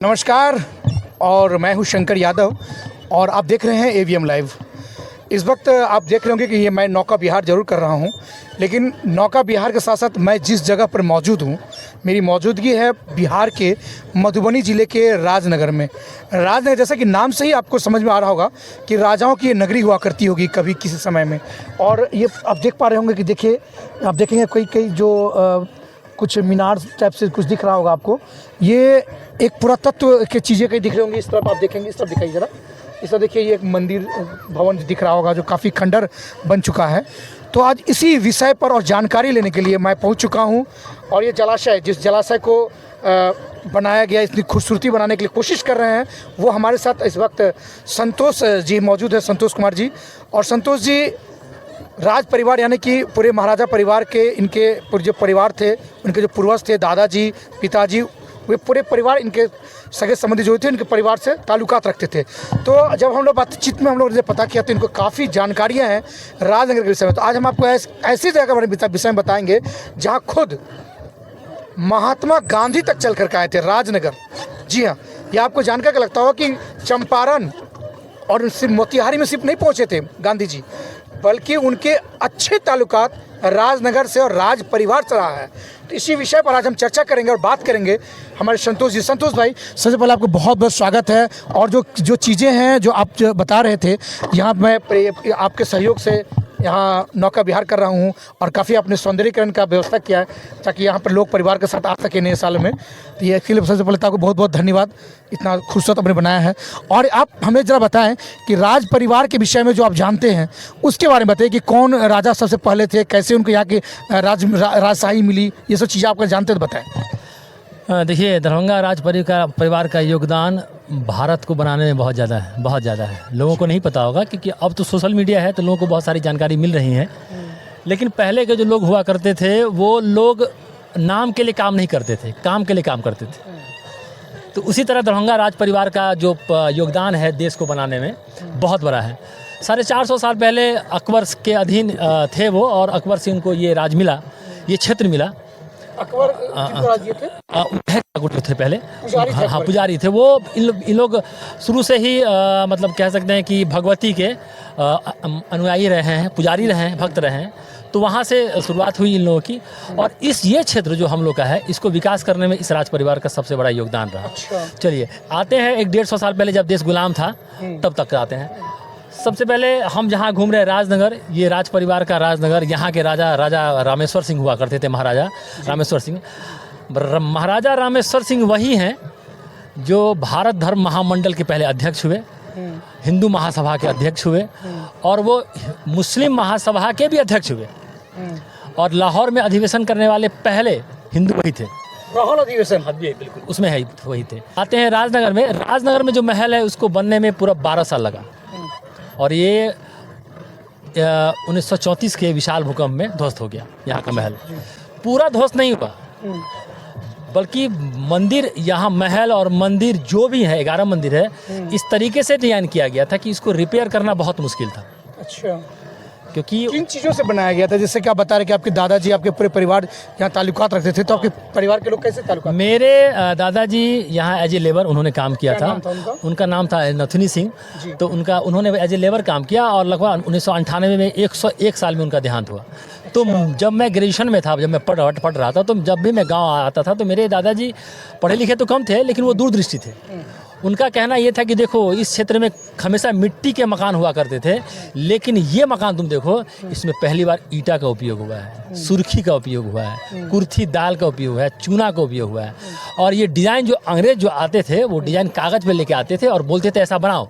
नमस्कार। और मैं हूं शंकर यादव और आप देख रहे हैं एवीएम लाइव। इस वक्त आप देख रहे होंगे कि ये मैं नौका विहार ज़रूर कर रहा हूं, लेकिन नौका विहार के साथ साथ मैं जिस जगह पर मौजूद हूं, मेरी मौजूदगी है बिहार के मधुबनी ज़िले के राजनगर में। राजनगर, जैसा कि नाम से ही आपको समझ में आ रहा होगा कि राजाओं की ये नगरी हुआ करती होगी कभी किसी समय में। और ये आप देख पा रहे होंगे कि देखिए, आप देखेंगे कई जो कुछ मीनार टाइप से कुछ दिख रहा होगा आपको। ये एक पुरातत्व के चीज़ें कहीं दिख रही होंगी। इस तरफ आप देखेंगे, इस तरफ दिखाइए ज़रा, इस तरफ देखिए, ये एक मंदिर भवन दिख रहा होगा जो काफ़ी खंडर बन चुका है। तो आज इसी विषय पर और जानकारी लेने के लिए मैं पहुंच चुका हूं। और ये जलाशय, जिस जलाशय को बनाया गया, इतनी खूबसूरती बनाने के लिए कोशिश कर रहे हैं, वो हमारे साथ इस वक्त संतोष जी मौजूद है, संतोष कुमार जी। और संतोष जी राज परिवार यानी कि पूरे महाराजा परिवार के, इनके जो परिवार थे, उनके जो पूर्वज थे, दादाजी, पिताजी, वे पूरे परिवार, इनके सगे संबंधी जो थे, इनके परिवार से ताल्लुकात रखते थे। तो जब हम लोग बातचीत में हम लोगों ने पता किया तो इनको काफ़ी जानकारियाँ हैं राजनगर के विषय में। तो आज हम आपको ऐसी जगह के विषय में बताएंगे जहाँ खुद महात्मा गांधी तक चल कर आए थे, राजनगर। जी हाँ, ये आपको जानकर के लगता होगा कि चंपारण और सिर्फ मोतिहारी में सिर्फ नहीं पहुँचे थे गांधी जी, बल्कि उनके अच्छे ताल्लुकात राजनगर से और राज परिवार से रहा है। तो इसी विषय पर आज हम चर्चा करेंगे और बात करेंगे हमारे संतोष जी। संतोष भाई, सबसे पहले आपको बहुत बहुत स्वागत है। और जो चीज़ें हैं जो आप बता रहे थे, यहाँ मैं आपके सहयोग से यहाँ नौका विहार कर रहा हूँ और काफ़ी आपने सौंदर्यीकरण का व्यवस्था किया है ताकि यहाँ पर लोग परिवार के साथ आ सके नए साल में। तो ये इसके लिए सबसे पहले तो आपको बहुत बहुत धन्यवाद, इतना खूबसूरत आपने बनाया है। और आप हमें ज़रा बताएं कि राज परिवार के विषय में जो आप जानते हैं उसके बारे में बताइए कि कौन राजा सबसे पहले थे, कैसे उनको यहाँ की राजशाही मिली, ये सब चीज़ें आप जानते तो बताएँ। देखिए, दरभंगा राज परिवार का योगदान भारत को बनाने में बहुत ज़्यादा है। लोगों को नहीं पता होगा क्योंकि अब तो सोशल मीडिया है तो लोगों को बहुत सारी जानकारी मिल रही है। लेकिन पहले के जो लोग हुआ करते थे वो लोग नाम के लिए काम नहीं करते थे, काम के लिए काम करते थे। तो उसी तरह दरभंगा राज परिवार का जो योगदान है देश को बनाने में बहुत बड़ा है। 450 साल पहले अकबर के अधीन थे वो, और अकबर से उनको ये राज मिला, ये क्षेत्र मिला। अकबर थे पहले, हाँ पुजारी थे वो। इन लोग शुरू से ही मतलब कह सकते हैं कि भगवती के अनुयायी रहे हैं, पुजारी रहे हैं, भक्त रहे हैं। तो वहाँ से शुरुआत हुई इन लोगों की। और ये क्षेत्र जो हम लोग का है, इसको विकास करने में इस राज परिवार का सबसे बड़ा योगदान रहा। अच्छा। चलिए आते हैं 150 साल पहले जब देश गुलाम था तब तक आते हैं। सबसे पहले हम जहाँ घूम रहे हैं राजनगर, ये राज परिवार का राजनगर। यहाँ के राजा रामेश्वर सिंह हुआ करते थे, महाराजा रामेश्वर सिंह। महाराजा रामेश्वर सिंह वही हैं जो भारत धर्म महामंडल के पहले अध्यक्ष हुए, हिंदू महासभा के अध्यक्ष हुए, और वो मुस्लिम महासभा के भी अध्यक्ष हुए। और लाहौर में अधिवेशन करने वाले पहले हिंदू वही थे। लाहौर अधिवेशन, हाँ बिल्कुल, उसमें है वही थे। आते हैं राजनगर में। राजनगर में जो महल है उसको बनने में पूरा 12 साल लगा। और ये 1934 के विशाल भूकंप में ध्वस्त हो गया। यहाँ का महल पूरा ध्वस्त नहीं हुआ, बल्कि मंदिर, यहाँ महल और मंदिर जो भी है, 11 मंदिर है, इस तरीके से डिजाइन किया गया था कि इसको रिपेयर करना बहुत मुश्किल था। अच्छा। क्योंकि किन चीज़ों से बनाया गया था? जैसे कि आप बता रहे कि आपके दादाजी, आपके पूरे परिवार यहाँ ताल्लुकात रखते थे, तो आपके परिवार के लोग कैसे ताल्लुकात? मेरे दादाजी यहाँ एज ए लेबर उन्होंने काम किया था। उनका नाम था नथुनी सिंह। तो उन्होंने एज ए लेबर काम किया और लगभग 1998 में 101 साल में उनका देहांत हुआ। तो जब मैं ग्रेजुएशन में था, जब मैं पढ़ रहा था, तो जब भी मैं गाँव आता था तो मेरे दादाजी पढ़े लिखे तो कम थे, लेकिन वो दूरदृष्टि थे। उनका कहना ये था कि देखो, इस क्षेत्र में हमेशा मिट्टी के मकान हुआ करते थे, लेकिन ये मकान तुम देखो, इसमें पहली बार ईंटा का उपयोग हुआ है, सुर्खी का उपयोग हुआ है, कुर्थी दाल का उपयोग हुआ है, चूना का उपयोग हुआ है। और ये डिज़ाइन जो अंग्रेज जो आते थे वो डिज़ाइन कागज़ पे लेके आते थे और बोलते थे ऐसा बनाओ।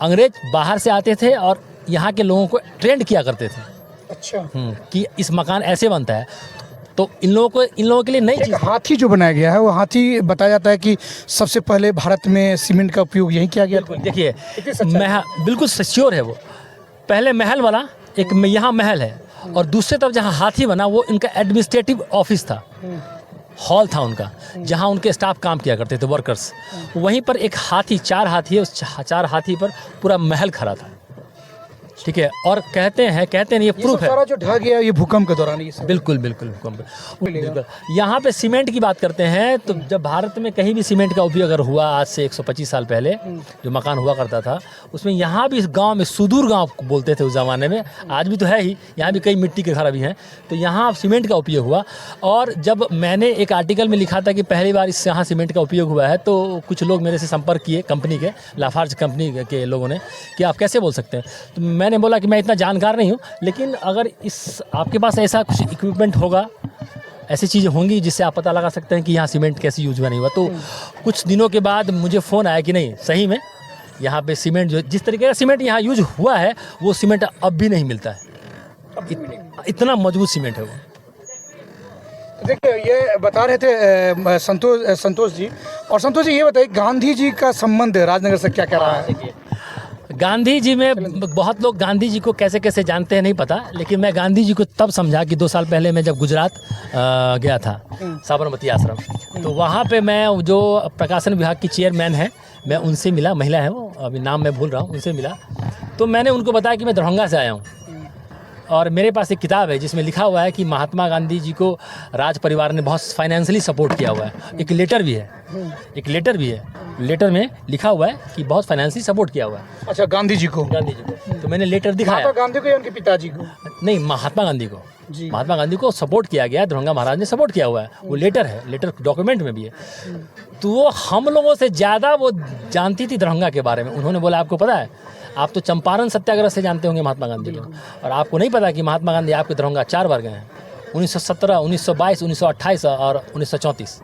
अंग्रेज बाहर से आते थे और यहाँ के लोगों को ट्रेंड किया करते थे। अच्छा। कि इस मकान ऐसे बनता है। तो इन लोगों के लिए नई चीज़। हाथी जो बनाया गया है, वो हाथी बताया जाता है कि सबसे पहले भारत में सीमेंट का उपयोग यही किया गया। देखिए, बिल्कुल श्योर है वो। पहले महल बना, एक यहाँ महल है, और दूसरे तरफ जहाँ हाथी बना वो इनका एडमिनिस्ट्रेटिव ऑफिस था, हॉल था उनका, जहाँ उनके स्टाफ काम किया करते थे, वर्कर्स। वहीं पर एक हाथी, 4 हाथी है, उस 4 हाथी पर पूरा महल खड़ा था। ठीक है, और कहते हैं ये प्रूफ है। सारा जो ढह गया ये भूकंप के दौरान ये सब। बिल्कुल बिल्कुल बिल्कुल। यहाँ पे सीमेंट की बात करते हैं तो जब भारत में कहीं भी सीमेंट का उपयोग अगर हुआ आज से 125 साल पहले जो मकान हुआ करता था उसमें यहाँ भी इस गांव में सुदूर गांव बोलते थे उस ज़माने में, आज भी तो है ही, यहाँ भी कई मिट्टी के घर भी हैं, तो यहाँ सीमेंट का उपयोग हुआ। और जब मैंने एक आर्टिकल में लिखा था कि पहली बार इस यहाँ सीमेंट का उपयोग हुआ है तो कुछ लोग मेरे से संपर्क किए, कंपनी के लाफार्ज कंपनी के लोगों ने, कि आप कैसे बोल सकते हैं। तो मैंने बोला कि मैं इतना जानकार नहीं हूँ, लेकिन अगर इस आपके पास ऐसा कुछ इक्विपमेंट होगा, ऐसी चीज़ें होंगी जिससे आप पता लगा सकते हैं कि यहाँ सीमेंट कैसे यूज हुआ नहीं हुआ। तो कुछ दिनों के बाद मुझे फ़ोन आया कि नहीं सही में यहाँ पे सीमेंट जो जिस तरीके का सीमेंट यहाँ यूज हुआ है वो सीमेंट अब भी नहीं मिलता है, इतना मजबूत सीमेंट है वो। देखिए ये बता रहे थे संतोष जी। और संतोष जी ये बताइए गांधी जी का संबंध राजनगर से क्या क्या रहा है? गांधी जी में बहुत लोग गांधी जी को कैसे कैसे जानते हैं नहीं पता, लेकिन मैं गांधी जी को तब समझा कि 2 साल पहले मैं जब गुजरात गया था साबरमती आश्रम, तो वहाँ पे मैं जो प्रकाशन विभाग की चेयरमैन है मैं उनसे मिला, महिला है वो, अभी नाम मैं भूल रहा हूँ, उनसे मिला। तो मैंने उनको बताया कि मैं दरभंगा से आया हूँ और मेरे पास एक किताब है जिसमें लिखा हुआ है कि महात्मा गांधी जी को राज परिवार ने बहुत फाइनेंशियली सपोर्ट किया हुआ है। एक लेटर भी है, लेटर में लिखा हुआ है कि बहुत फाइनेंशियली सपोर्ट किया हुआ है। अच्छा, गांधी जी को। तो मैंने लेटर दिखाया। महात्मा गांधी को या उनके पिताजी को? नहीं, महात्मा गांधी को सपोर्ट किया गया, दरभंगा महाराज ने सपोर्ट किया हुआ है, वो लेटर है, लेटर डॉक्यूमेंट में भी है। तो वो हम लोगों से ज़्यादा वो जानती थी दरभंगा के बारे में। उन्होंने बोला आपको पता है, आप तो चंपारण सत्याग्रह से जानते होंगे महात्मा गांधी को, और आपको नहीं पता कि महात्मा गांधी आपके दरभंगा 4 बार गए हैं, 1917, 1922, 1928 और 1934।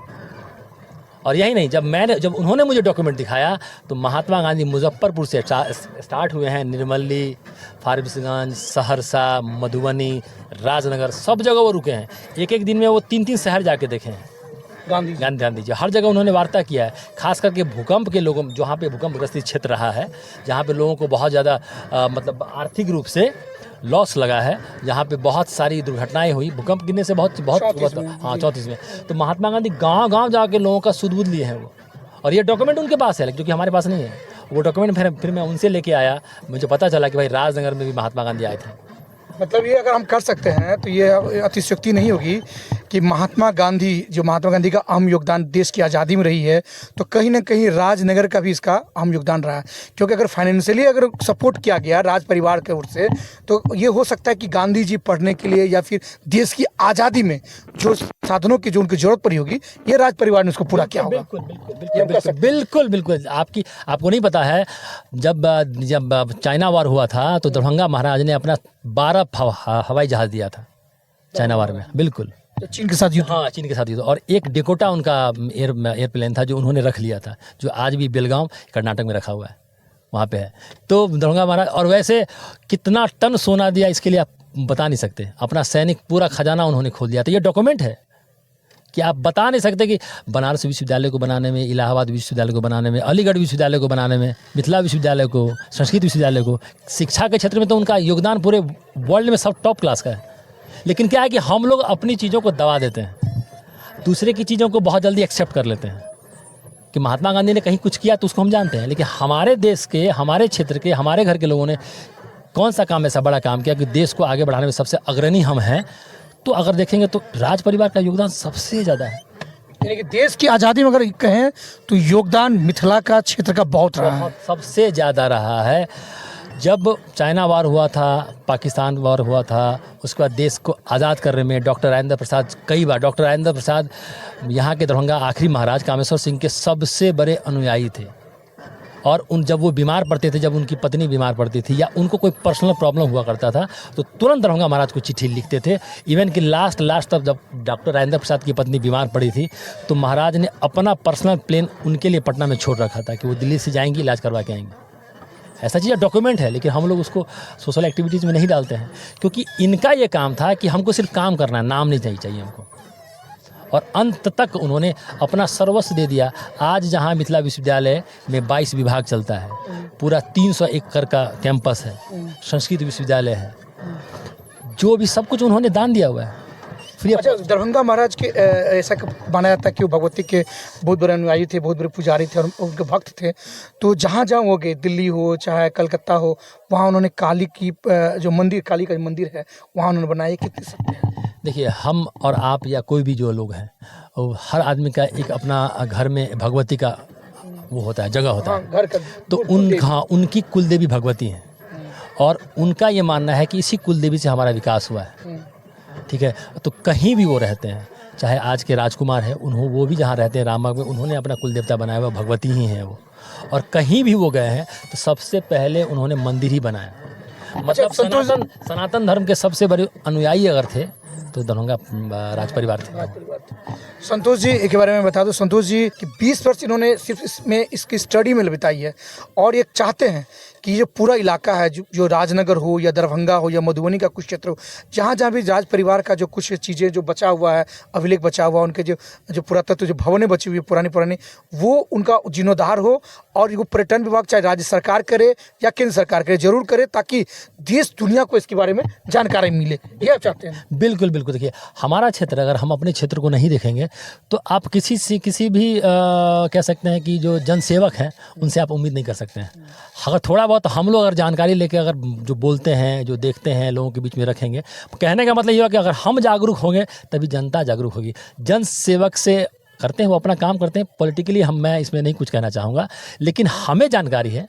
और यही नहीं, जब उन्होंने मुझे डॉक्यूमेंट दिखाया तो महात्मा गांधी मुजफ्फरपुर से स्टार्ट हुए हैं, निर्मली, फारबिसगंज, सहरसा, मधुबनी, राजनगर, सब जगह वो रुके हैं। एक दिन में वो 3 शहर जाके देखे हैं गांधी जी। हर जगह उन्होंने वार्ता किया है, खास करके भूकंप के लोगों, जहाँ पे भूकंपग्रस्त क्षेत्र रहा है, जहाँ पे लोगों को बहुत ज़्यादा मतलब आर्थिक रूप से लॉस लगा है, जहाँ पे बहुत सारी दुर्घटनाएं हुई भूकंप गिरने से, बहुत 34 में। तो महात्मा गांधी गांव जाके लोगों का सुध बुध लिए हैं वो, और ये डॉक्यूमेंट उनके पास है क्योंकि हमारे पास नहीं है वो डॉक्यूमेंट। फिर मैं उनसे लेके आया, मुझे पता चला कि भाई राजनगर में भी महात्मा गांधी आए थे। मतलब ये अगर हम कर सकते हैं तो ये अतिशयोक्ति नहीं होगी कि महात्मा गांधी का अहम योगदान देश की आज़ादी में रही है, तो कहीं ना कहीं राजनगर का भी इसका अहम योगदान रहा है। क्योंकि अगर फाइनेंशियली अगर सपोर्ट किया गया राज परिवार की ओर से, तो ये हो सकता है कि गांधी जी पढ़ने के लिए या फिर देश की आज़ादी में जो साधनों की जो उनकी जरूरत पड़ी होगी, ये राज परिवार ने उसको पूरा किया होगा। बिल्कुल। आपको नहीं पता है, जब चाइना वार हुआ था तो दरभंगा महाराज ने अपना 12 हवाई जहाज दिया था चाइना वार में। बिल्कुल, चीन के साथ युद्ध। हाँ, चीन के साथ युद्ध। और एक डेकोटा उनका एयरप्लेन था जो उन्होंने रख लिया था, जो आज भी बेलगांव कर्नाटक में रखा हुआ है, वहाँ पे है। तो दरभंगा महाराज, और वैसे कितना टन सोना दिया इसके लिए आप बता नहीं सकते। अपना सैनिक पूरा खजाना उन्होंने खोल दिया था। ये डॉक्यूमेंट है कि आप बता नहीं सकते कि बनारस विश्वविद्यालय को बनाने में, इलाहाबाद विश्वविद्यालय को बनाने में, अलीगढ़ विश्वविद्यालय को बनाने में, मिथिला विश्वविद्यालय को, संस्कृत विश्वविद्यालय को, शिक्षा के क्षेत्र में तो उनका योगदान पूरे वर्ल्ड में सब टॉप क्लास का है। लेकिन क्या है कि हम लोग अपनी चीज़ों को दबा देते हैं, दूसरे की चीज़ों को बहुत जल्दी एक्सेप्ट कर लेते हैं कि महात्मा गांधी ने कहीं कुछ किया तो उसको हम जानते हैं, लेकिन हमारे देश के, हमारे क्षेत्र के, हमारे घर के लोगों ने कौन सा काम ऐसा बड़ा काम किया कि देश को आगे बढ़ाने में सबसे अग्रणी हम हैं। तो अगर देखेंगे तो राज परिवार का योगदान सबसे ज़्यादा है। यानी कि देश की आज़ादी में अगर कहें तो योगदान मिथिला का क्षेत्र का बहुत रहा है, सबसे ज़्यादा रहा है। जब चाइना वार हुआ था, पाकिस्तान वार हुआ था, उसके बाद देश को आज़ाद करने में डॉक्टर राजेंद्र प्रसाद यहाँ के दरभंगा आखिरी महाराज कामेश्वर सिंह के सबसे बड़े अनुयायी थे। और जब वो बीमार पड़ते थे, जब उनकी पत्नी बीमार पड़ती थी या उनको कोई पर्सनल प्रॉब्लम हुआ करता था, तो तुरंत दरभंगा महाराज को चिट्ठी लिखते थे। इवन कि लास्ट तक जब डॉक्टर राजेंद्र प्रसाद की पत्नी बीमार पड़ी थी तो महाराज ने अपना पर्सनल प्लेन उनके लिए पटना में छोड़ रखा था कि वो दिल्ली से जाएंगी, इलाज करवा के आएंगी। ऐसा चीज़ डॉक्यूमेंट है, लेकिन हम लोग उसको सोशल एक्टिविटीज़ में नहीं डालते हैं, क्योंकि इनका ये काम था कि हमको सिर्फ काम करना है, नाम नहीं चाहिए हमको। और अंत तक उन्होंने अपना सर्वस्व दे दिया। आज जहाँ मिथिला विश्वविद्यालय में 22 विभाग चलता है, पूरा 300 एकड़ का कैंपस है, संस्कृत विश्वविद्यालय है, जो भी सब कुछ उन्होंने दान दिया हुआ है फ्री। अच्छा, दरभंगा महाराज के ऐसा माना जाता है कि वो भगवती के बहुत बड़े अनुयायी थे, बहुत बड़े पुजारी थे और उनके भक्त थे। तो जहाँ जहाँ वो गए, दिल्ली हो चाहे कलकत्ता हो, वहाँ उन्होंने काली की जो मंदिर, काली का मंदिर है वहाँ उन्होंने बनाया। कितने सत्य है? देखिए, हम और आप या कोई भी जो लोग हैं, वो हर आदमी का एक अपना घर में भगवती का वो होता है, जगह होता है। घर का तो उनकी कुलदेवी भगवती हैं और उनका ये मानना है कि इसी कुलदेवी से हमारा विकास हुआ है। ठीक है, तो कहीं भी वो रहते हैं, चाहे आज के राजकुमार हैं, वो भी जहाँ रहते हैं रामबाग में, उन्होंने अपना कुलदेवता बनाया हुआ भगवती ही हैं वो। और कहीं भी वो गए हैं तो सबसे पहले उन्होंने मंदिर ही बनाया। मतलब सनातन धर्म के सबसे बड़े अनुयायी अगर थे तो दरभंगा राज परिवार थे। संतोष जी के बारे में बता दो संतोष जी कि 20 वर्ष इन्होंने सिर्फ इसमें इसकी स्टडी में बिताई है और ये चाहते हैं कि ये पूरा इलाका है जो राजनगर हो या दरभंगा हो या मधुबनी का कुछ क्षेत्र हो, जहाँ जहाँ भी राज परिवार का जो कुछ चीज़ें जो बचा हुआ है, अभिलेख बचा हुआ, उनके जो पुरातत्व जो भवनें बची हुई है पुरानी, वो उनका जीर्णोद्धार हो और वो पर्यटन विभाग चाहे राज्य सरकार करे या केंद्र सरकार करे, जरूर करे, ताकि देश दुनिया को इसके बारे में जानकारी मिले। ये आप चाहते हैं? बिल्कुल बिल्कुल। देखिए, हमारा क्षेत्र, अगर हम अपने क्षेत्र को नहीं देखेंगे तो आप किसी भी कह सकते हैं कि जो जनसेवक हैं उनसे आप उम्मीद नहीं कर सकते हैं। अगर थोड़ा बहुत हम लोग अगर जानकारी लेके अगर जो बोलते हैं, जो देखते हैं, लोगों के बीच में रखेंगे, कहने का मतलब ये है कि अगर हम जागरूक होंगे तभी जनता जागरूक होगी। जनसेवक से करते हैं, वो अपना काम करते हैं। पॉलिटिकली मैं इसमें नहीं कुछ कहना चाहूँगा, लेकिन हमें जानकारी है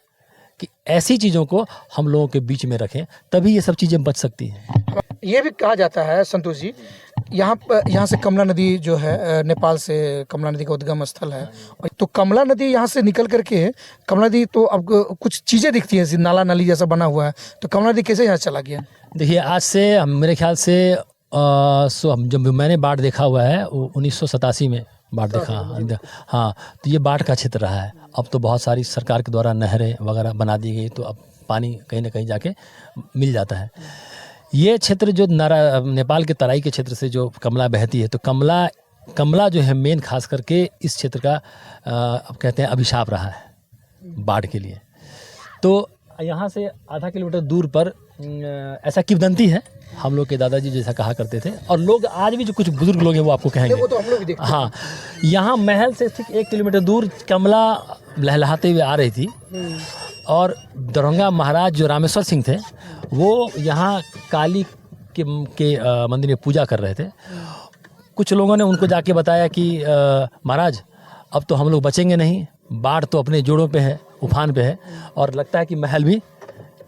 कि ऐसी चीज़ों को हम लोगों के बीच में रखें, तभी ये सब चीज़ें बच सकती हैं। ये भी कहा जाता है संतोष जी, यहाँ से कमला नदी जो है, नेपाल से कमला नदी का उद्गम स्थल है, तो कमला नदी यहाँ से निकल करके, कमला नदी तो अब कुछ चीज़ें दिखती हैं, नाला नाली जैसा बना हुआ है, तो कमला नदी कैसे यहाँ चला गया? देखिए, आज से मेरे ख्याल से जब मैंने बाढ़ देखा हुआ है 1987 में बाढ़ देखा। हाँ, तो ये बाढ़ का क्षेत्र रहा है। अब तो बहुत सारी सरकार के द्वारा नहरें वगैरह बना दी गई, तो अब पानी कहीं ना कहीं जाके मिल जाता है। ये क्षेत्र जो नेपाल के तराई के क्षेत्र से जो कमला बहती है, तो कमला जो है मेन खास करके इस क्षेत्र का अब कहते हैं अभिशाप रहा है बाढ़ के लिए। तो यहाँ से आधा किलोमीटर दूर पर ऐसा किंवदंती है, हम लोग के दादाजी जैसा कहा करते थे, और लोग आज भी जो कुछ बुजुर्ग लोग हैं वो आपको कहेंगे। वो तो हम लोग भी देखते हैं। हाँ, यहाँ महल से ठीक 1 किलोमीटर दूर कमला लहलहाते हुए आ रही थी और दरभंगा महाराज जो रामेश्वर सिंह थे, वो यहाँ काली के मंदिर में पूजा कर रहे थे। कुछ लोगों ने उनको जाके बताया कि महाराज अब तो हम लोग बचेंगे नहीं, बाढ़ तो अपने जोड़ों पे है, उफान पे है, और लगता है कि महल भी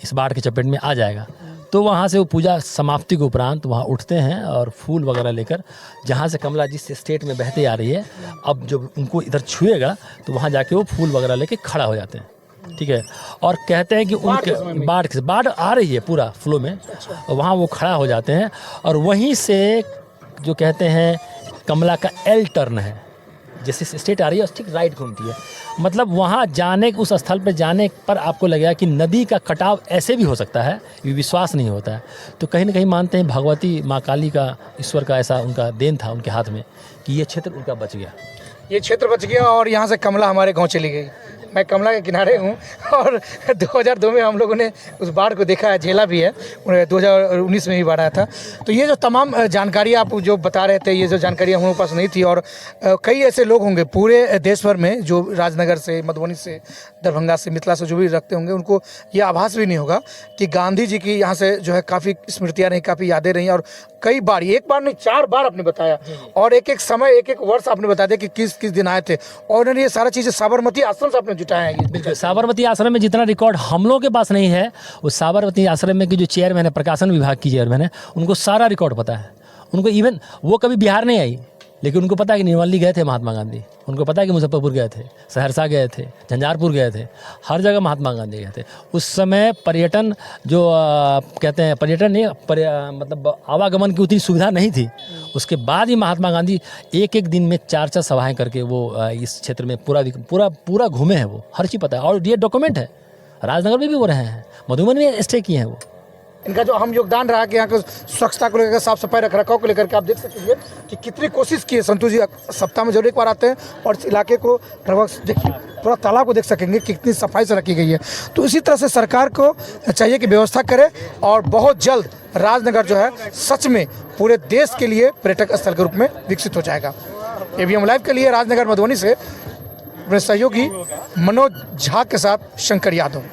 इस बाढ़ के चपेट में आ जाएगा। तो वहाँ से वो पूजा समाप्ति के उपरांत वहाँ उठते हैं और फूल वगैरह लेकर, जहाँ से कमला जिस स्टेट में बहते आ रही है, अब जब उनको इधर छुएगा तो वहाँ जाके वो फूल वगैरह लेके खड़ा हो जाते हैं। ठीक है, और कहते हैं कि उनके बाढ़ आ रही है पूरा फ्लो में, और वहाँ वो खड़ा हो जाते हैं, और वहीं से जो कहते हैं कमला का एल टर्न है, जैसे स्टेट आ रही है ठीक राइट घूमती है। मतलब वहाँ जाने, उस स्थल पर जाने पर आपको लगेगा कि नदी का कटाव ऐसे भी हो सकता है, ये विश्वास नहीं होता है। तो कहीं ना कहीं मानते हैं भगवती माँ काली का, ईश्वर का ऐसा उनका देन था उनके हाथ में कि ये क्षेत्र उनका बच गया। ये क्षेत्र बच गया और यहाँ से कमला हमारे गांव चली गई। मैं कमला के किनारे हूँ और 2002 में हम लोगों ने उस बाढ़ को देखा है, झेला भी है। 2019 में भी बाढ़ आया था। तो ये जो तमाम जानकारी आप जो बता रहे थे, ये जो जानकारी हम लोगों के पास नहीं थी, और कई ऐसे लोग होंगे पूरे देश भर में जो राजनगर से, मधुबनी से, दरभंगा से, मिथिला से जो भी रखते होंगे, उनको ये आभास भी नहीं होगा कि गांधी जी की यहाँ से जो है काफ़ी स्मृतियाँ रहीं, काफ़ी यादें रहीं, और कई बार, एक बार नहीं 4 बार आपने बताया, और एक एक समय, एक एक वर्ष आपने बता दिया कि किस किस दिन आए थे। और उन्होंने ये सारा चीज़ें साबरमती आश्रम से आपने जुटाया है। बिल्कुल, साबरमती आश्रम में जितना रिकॉर्ड हम लोगों के पास नहीं है, उस साबरमती आश्रम में की जो चेयरमैन है, प्रकाशन विभाग की चेयरमैन है, उनको सारा रिकॉर्ड पता है। उनको इवन वो कभी बिहार नहीं आई, लेकिन उनको पता है कि निर्मली गए थे महात्मा गांधी, उनको पता है कि मुजफ्फरपुर गए थे, सहरसा गए थे, झंझारपुर गए थे, हर जगह महात्मा गांधी गए थे। उस समय पर्यटन जो कहते हैं, पर्यटन नहीं, मतलब आवागमन की उतनी सुविधा नहीं थी। उसके बाद ही महात्मा गांधी एक एक दिन में 4-4 सभाएं करके वो इस क्षेत्र में पूरा घूमे हैं। वो हर चीज़ पता है, और ये डॉक्यूमेंट है। राजनगर में भी वो रहे हैं, मधुबनी में स्टे किए हैं वो। इनका जो अहम योगदान रहा कि यहाँ को स्वच्छता को लेकर, साफ सफाई रख रखाव को लेकर के आप देख सकते हैं कि कितनी कोशिश की है। संतोष जी सप्ताह में जरूर एक बार आते हैं और इस इलाके को देखिए, पूरा तालाब को देख सकेंगे कितनी सफाई से रखी गई है। तो इसी तरह से सरकार को चाहिए कि व्यवस्था करे और बहुत जल्द राजनगर जो है सच में पूरे देश के लिए पर्यटक स्थल के रूप में विकसित हो जाएगा। एवीएम लाइव के लिए राजनगर मधुबनी से अपने सहयोगी मनोज झा के साथ शंकर यादव।